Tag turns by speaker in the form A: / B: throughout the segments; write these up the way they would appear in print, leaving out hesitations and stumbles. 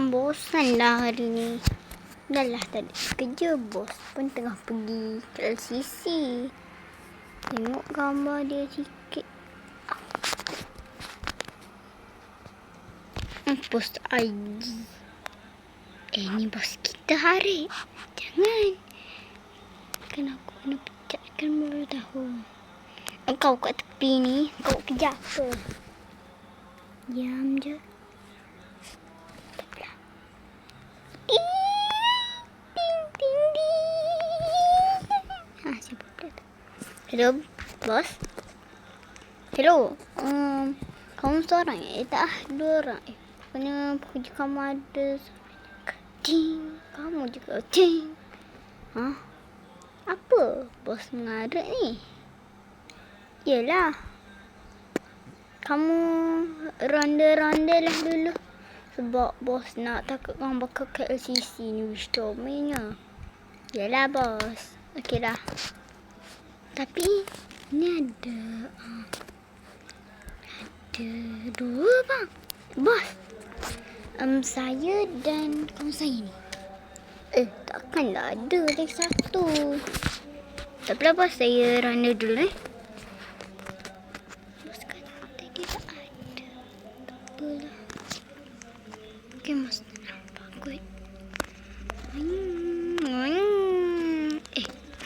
A: bosan dah hari ni. Dah lah tak ada kerja. Bos pun tengah pergi ke LCC. Tengok gambar dia sikit. Post IG. Ni bos kita hari. Jangan. Kan aku kena pecatkan baru tahu. Kau kat tepi ni, kau kejar apa? Diam je. Siapa pula tu? Hello, bos. Hello. Kamu seorang tak? Dua orang. Pokoknya pekerja kamu ada. Ting. Kamu juga ting. Apa bos mengarak ni? Yelah. Kamu ronda-ronda lah dulu. Sebab bos nak takut kamu bakal ke LCC ni. Wish domainnya. Yelah bos. Okey dah. Tapi ni ada dua bang. Bos. Saya dan kawan saya ni. Takkanlah ada lagi satu. Tak apa bos, saya ronda dulu Bos kata tadi tak ada. Tak apalah. Okey mas, nampak kot.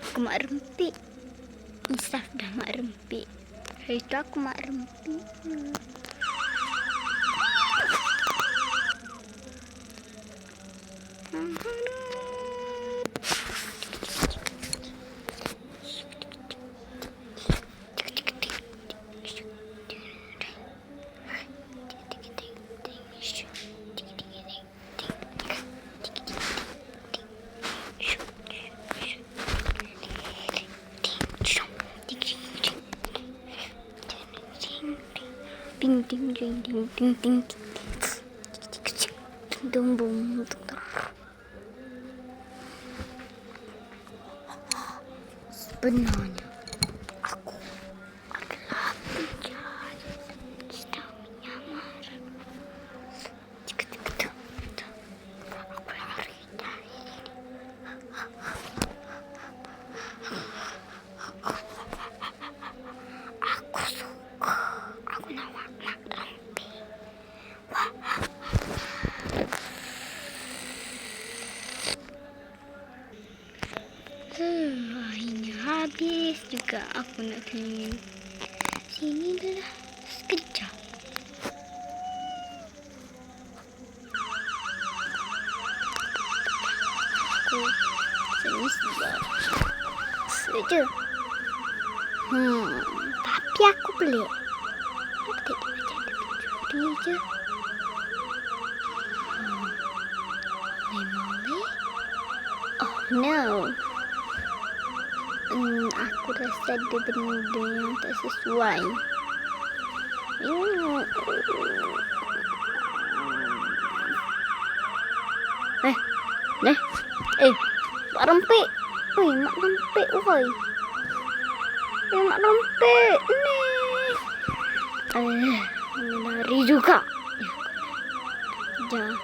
A: Aku mak rempit. Insaf dah mak rempit. Hari tu aku mak rempit. Ting ting ting ting ting ting ting bum. Sebenarnya aku adalah penjahat kita menyamar. Aku lari dari aku suka. Aku nak mak rempit. Akhirnya habis juga. Aku nak tengok sini dah sekejap. Aku sini sebab saja. Tapi aku pelik. Aku tak macam ada pencuri je. Boleh? Oh no. Aku rasa ada benda yang tak sesuai. Mak rempit. Mak rempit oi. Mak rempit ni. Lari juga. Jangan.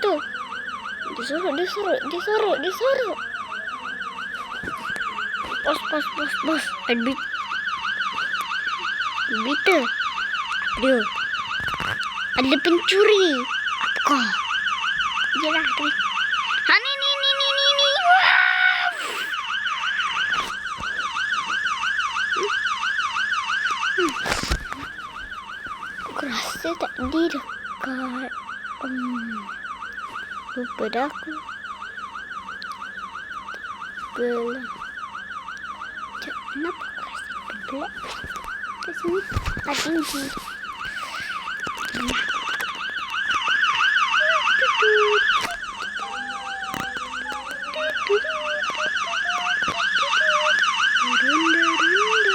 A: Tu. Disorot. Bos. Betul. Aduh. Ada pencuri. Apakah? Yalah, ni. Ni. Aku rasa tadi dekat lupa dah aku. Kenapa aku rasa pelak? Kat sini ada tinggi. Ronda.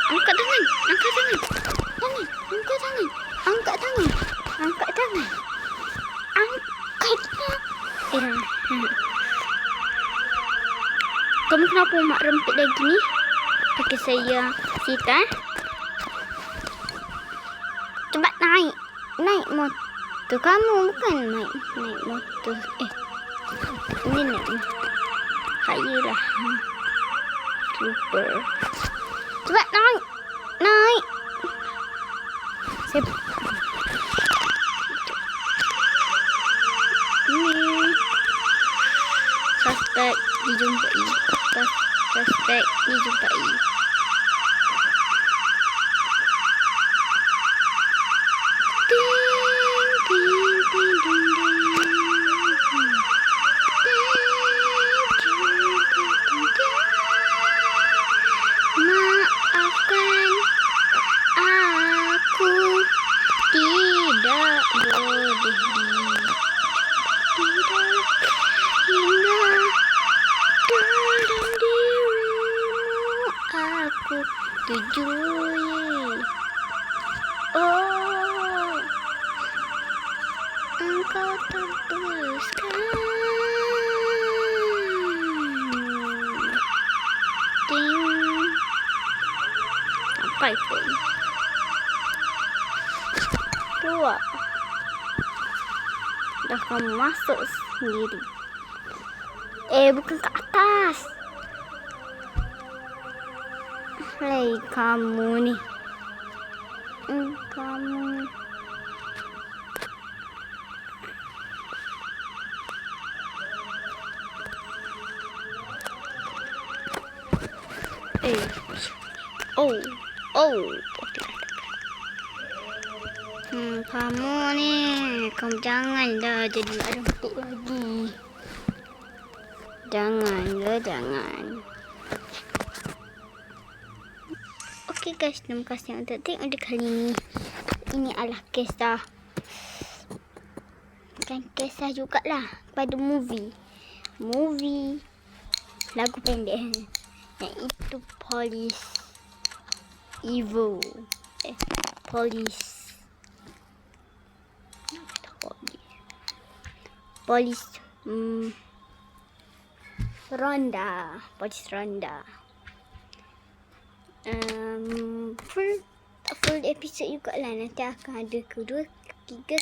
A: Angkat tangan. Angkat tangan. Tangan. Angkat tangan. Angkat tangan. Angkat tangan. Angkat tangan. Kamu kenapa mak rempit dah gini? Pakai saya Sita. Cepat naik. Naik motor kamu. Bukan naik motor. Ini naik motor. Saya lah. Super. Cepat naik. Naik. Ini. Suspek dijumpai. Suspek dijumpai. Maafkan aku, tidak boleh tidak hingga dalam dirimu aku tujui. Oh, engkau tertuliskan. Ting. Apa itu? Keluar. Dah kamu masuk sendiri. Bukan ke atas. Hei kamu ni. Kamu. Kamu ni, kamu janganlah jadi mak rempit lagi. Jangan. Okey guys, terima kasih untuk tengok video kali ini. Ini adalah kisah. Bukan kisah jugalah, pada movie lagu pendek. Iaitu Police Evo. Police Ronda. Full episode juga lah. Nanti akan ada kedua, ketiga,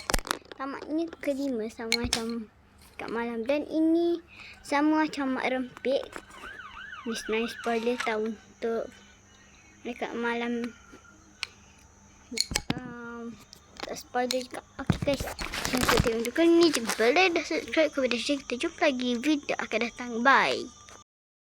A: tamatnya kelima sama macam kat malam. Dan ini sama macam mak rempit. Ni sebenarnya spoiler tahu untuk dekat malam. Tak spoiler juga. Okay guys, jangan lupa tengok video ni. Jangan lupa like dan subscribe kepada saya. Kita jumpa lagi video akan datang. Bye.